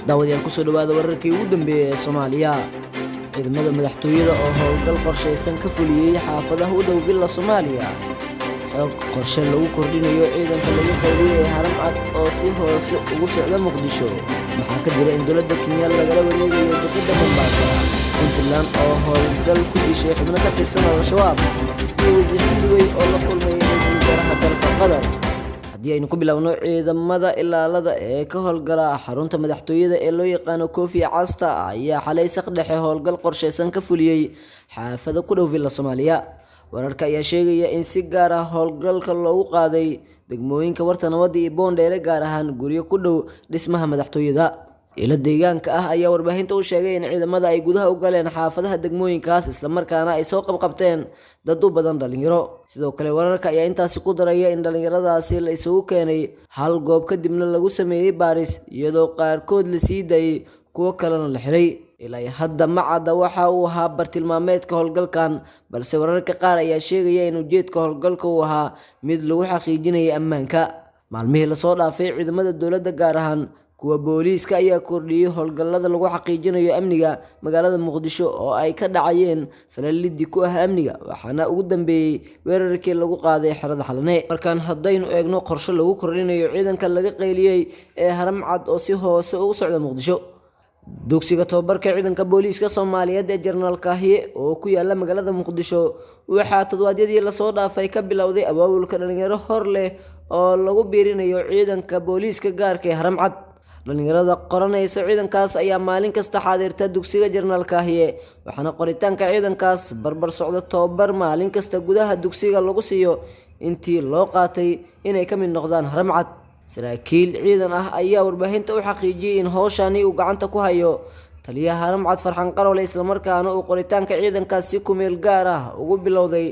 daawadayaal ku soo dhawaada wararkii ugu dambeeyay ee Soomaaliya. Ciidamada madaxtooyada oo howlgal qorsheysan ka fuliyay xaafadaha u dhow Villa Soomaaliya. Xog qorshe lagu kordhinayo ciidanka laga qaybiyay Haram Cad oo si hoose ugu socda Muqdisho. Maxaa ka jira in dowladda Kenya lagala wareegayo dekedda Mombasa? Puntland oo howlgal ku dishay xubno ka tirsan Al-Shabaab. iyo wasiir xildhibay oo la kulmay ra'iisul wasaaraha dalka Qatar. haddii aynu ku bilowno ciidamada ilaalada ee ka howlgala xarunta madaxtooyada ee loo yaqaan Kofi Casta ayaa xalay saqdhexe howlgal qorsheysan ka fuliyay xaafada ku dhow Villa Soomaaliya. wararka ayaa sheegaya in si gaar ah howlgalka loogu qaaday degmooyinka Warta Nabadda iyo Boondheere gaar ahaan guryo ku dhow dhismaha madaxtooyada. ila deegaanka ah ayaa warbaahinta u sheegay in ciidamada ay gudaha u galeen xaafadaha degmooyinkaas isla markaana ay soo qabqabteen dad u badan dhalinyaro. sidoo kale wararka ayaa intaasi ku daraya in dhalinyaradaasi la isugu keenay hal goob kadibna lagu sameeyay baaris iyadoo qaarkood la sii daayay kuwo kalena la xiray. ilaa hadda ma cadda waxa uu ahaa bartilmaameedka howlgalkan, balse wararka qaar ayaa sheegaya in ujeedka howlgalka uu ahaa mid lagu xaqiijinayo ammaanka. maalmihii lasoo dhaafay ciidamada dowladda gaar ahaan kuwa booliiska ayaa kordhiyay howlgallada lagu xaqiijinayo amniga magaalada Muqdisho oo ay ka dhacayeen falalidii ku ah amniga, waxaana ugu dambeeyay weerarkii lagu qaaday xerada Xalane. markaan haddaynu eegno qorshe lagu kordhinayo ciidanka laga qayliyay ee Haram Cad oo si hoose ugu socda Muqdisho. dugsiga tababarka ciidanka booliiska Soomaaliyeed ee General Kahiye oo ku yaala magaalada Muqdisho waxaa todobaadyadii lasoo dhaafay ka bilowday abaabulka dhalinyaro hor leh oo lagu biirinayo ciidanka booliiska gaarka ee Haram Cad. dhalinyarada qoranaysa ciidankaas ayaa maalin kasta xaadirta dugsiga General Kahiye, waxaana qoritaanka ciidankaas barbar socda tababar maalin kasta gudaha dugsiga lagu siiyo intii loo qaatay inay ka mid noqdaan Haram Cad. saraakiil ciidan ah ayaa warbaahinta u xaqiijiyay in howshani uu gacanta ku hayo taliyaha Haram Cad Farxan Qarole, isla markaana uu qoritaanka ciidankaas si ku meel gaar ah ugu bilowday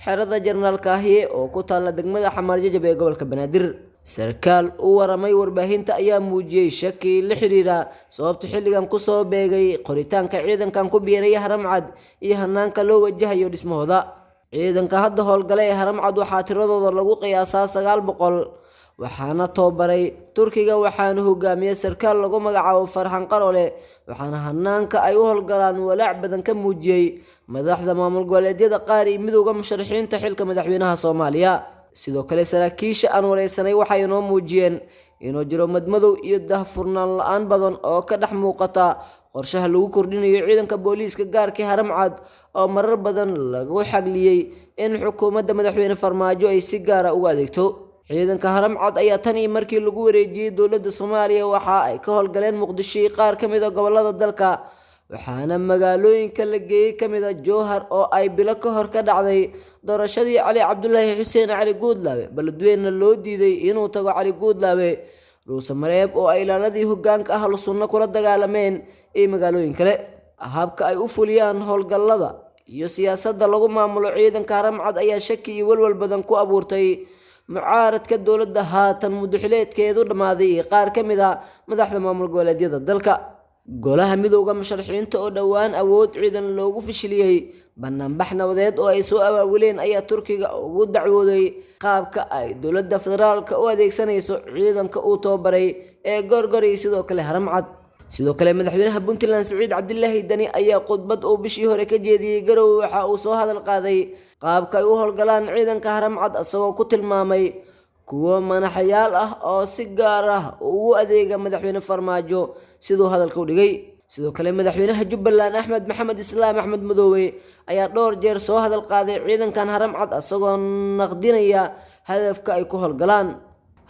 xerada General Kahiye oo ku taala degmada Xamar Jajab ee gobolka Banaadir. sarkaal u waramay warbaahinta ayaa muujiyay shaki la xiriira sababta xilligan ku soo beegay qoritaanka ciidankan ku biiray Haram Cad iyo hanaanka loo wajahayo dhismahooda. ciidanka hadda howlgala ee Haram Cad waxaa tiradooda lagu qiyaasaa 900, waxaana tababaray Turkiga, waxaana hogaamiyay sarkaal lagu magacaabo Farxan Qarole, waxaana hanaanka ay u howlgalaan walaac badan ka muujiyay madaxda maamul goboleedyada qaar iyo midowga musharaxiinta xilka madaxweynaha Soomaaliya. sidoo kale saraakiisha aan wareysanay waxay inoo muujiyeen inuu jiro madmadow iyo daahfurnaan la'aan badan oo ka dhex muuqata qorshaha lagu kordhinayo ciidanka booliiska gaarka Haram Cad oo marar badan lagu xagliyay in xukuumadda madaxweyne Farmaajo ay si gaar ah ugu adeegto. ciidanka Haram Cad ayaa tan iyo markii lagu wareejiyay dowladda Soomaaliya waxa ay ka howlgaleen Muqdisho iyo qaar ka mid ah gobolada dalka, waxaana magaalooyinka la geeyay ka mid ah Jowhar oo ay bilo ka hor ka dhacday doorashadii Cali Cabdullaahi Xuseen Cali Guudlaabe, balladweyne loo diiday inuu tago Cali Guudlaabe. Dhuuso Mareeb oo ay ilaaladii hoggaanka ahlu sunna kula dagaalameen iyo magaalooyin kale. habka ay u fuliyaan howlgallada iyo siyaasadda lagu maamulo ciidanka Haram Cad ayaa shaki iyo walwal badan ku abuurtay mucaaradka dowladda haatan muddaxileedkeedu dhammaaday iyo qaar ka mid ah madaxda maamul goboleedyada dalka. golaha midowga musharaxiinta oo dhowaan awood ciidan loogu fashiliyay banaanbax nabadeed oo ay soo abaabuleen ayaa Turkiga ugu dacwooday qaabka ay dowladda federaalka u adeegsanayso ciidanka uu tababaray ee Gorgor iyo sidoo kale Haram Cad. sidoo kale madaxweynaha Puntland Siciid Cabdilaahi Dani ayaa khudbad uu bishii hore ka jeediyay Garowe waxa uu soo hadal qaaday qaabka ay u howlgalaan ciidanka Haram Cad, asagoo ku tilmaamay kuwo manaxyaal ah oo si gaar ah ugu adeega madaxweyne Farmaajo sidoo hadalka u dhigay. sidoo kale madaxweynaha Jubbaland Axmed Maxamed Islaam Axmed Madoobe ayaa dhowr jeer soo hadal qaaday ciidankan Haram Cad, asagoo naqdinaya hadafka ay ku howlgalaan.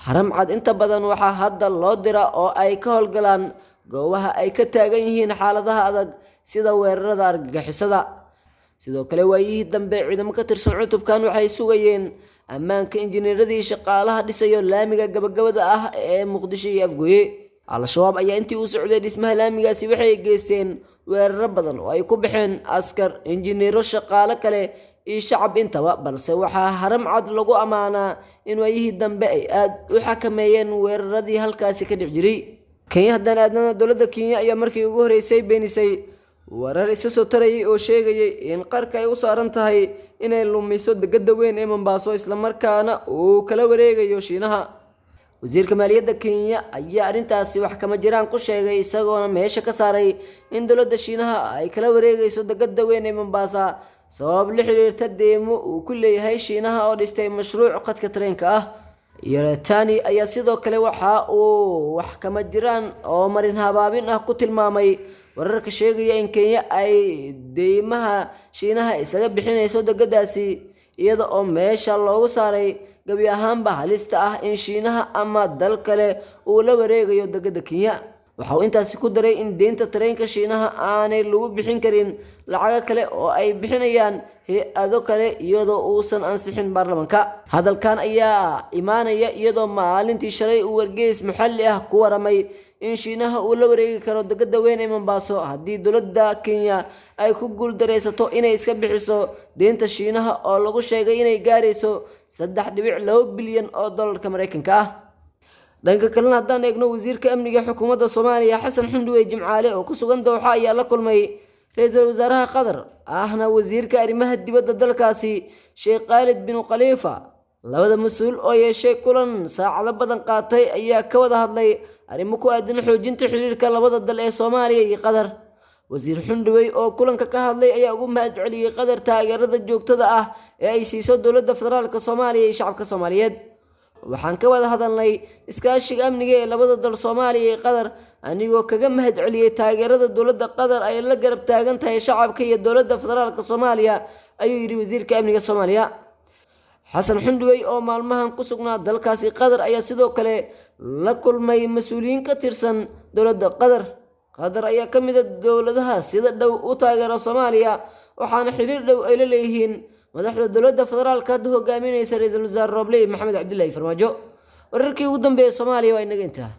Haram Cad inta badan waxaa hadda loo dira oo ay ka howlgalaan goobaha ay ka taagan yihiin xaaladaha adag sida weerarada argagixisada. sidoo kale waayihii dambe ciidamo ka tirsan cutubkan waxay sugayeen ammaanka injineeradii shaqaalaha dhisayo laamiga gabagabada ah ee Muqdisho iyo Afgooye. Al-Shabaab ayaa intii uu socday dhismaha laamigaasi waxay geysteen weeraro badan oo ay ku baxeen askar, injineero, shaqaale kale iyo shacab intaba, balse waxaa Haram Cad lagu amaanaa in waayihii dambe ay aad u xakameeyeen weeraradii halkaasi ka dhici jiray. Kenya haddana aadnana dowladda Kenya ayaa markii ugu horeysay beenisay warar isa soo tarayay oo sheegayay in qarka ay u saaran tahay inay lumiso dekedda weyn ee Mombasa, isla markaana uu kala wareegayo Shiinaha. wasiirka maaliyadda Kenya ayaa arrintaasi wax kama jiraan ku sheegay isagoona meesha ka saaray in dowladda Shiinaha ay kala wareegayso dekedda weyn ee Mombasa sabab la xiriirta deemo uu ku leeyahay Shiinaha oo dhistay mashruuc qadka tareenka ah. Yaratani ayaa sidoo kale waxa uu wax kama jiraan oo marin habaabin ah ku tilmaamay wararka sheegaya in Kenya ay deymaha Shiinaha isaga bixinayso dekeddaasi iyada oo meesha loogu saaray gabi ahaanba halista ah in Shiinaha ama dal kale uu la wareegayo dekedda Kenya. waxa uu intaasi ku daray in deynta tareenka Shiinaha aanay lagu bixin karin lacag kale oo ay bixinayaan hay'ado kale iyadoo uusan ansixin baarlamaanka. Hadalkan ayaa imaanaya iyadoo maalintii shalay uu wargeys maxalli ah ku waramay in Shiinaha uu la wareegi karo dekedda weyn ee Mombasa haddii dowladda Kenya ay ku guuldareysato inay iska bixiso deynta Shiinaha oo lagu sheegay inay gaarayso 3.2 bilyan oo dollarka Mareykanka ah. dhanka kalena haddaan eegno wasiirka amniga xukuumadda Soomaaliya Xasan Xundwe Jimcaale oo ku sugan Dooxa ayaa la kulmay ra'iisul wasaaraha Qatar ahna wasiirka arrimaha dibadda dalkaasi Sheikh Khalid bin Khalifa. labada mas'uul oo yeeshay kulan saacado badan qaatay ayaa ka wada hadlay arrimo ku aadan xoojinta xiriirka labada dal ee Soomaaliya iyo Qatar. wasiir Xundwe oo kulanka ka hadlay ayaa ugu mahadceliyay Qatar taageerada joogtada ah ee ay siiso dowladda federaalka Soomaaliya iyo shacabka Soomaaliyeed. waxaan ka wada hadalnay iskaashiga amniga ee labada dal Soomaaliya iyo Qatar anigoo kaga mahadceliyay taageerada dowladda Qatar ay la garab taagan tahay shacabka iyo dowladda federaalka Soomaaliya ayuu yiri wasiirka amniga Soomaaliya. Xasan Xundwe oo maalmahan ku sugnaa dalkaasi Qatar ayaa sidoo kale la kulmay mas'uuliyiin ka tirsan dowladda Qatar. Qatar ayaa ka mid ah dowladaha sida dhow u taageera Soomaaliya waxaana xiriir dhow ay la leeyihiin madaxda dowladda federaalka hadda hogaaminaysa ra'iisul wasaare Roble Maxamed Cabdullaahi Farmaajo. wararkii ugu dambeeyay Soomaaliya waa inaga intaa.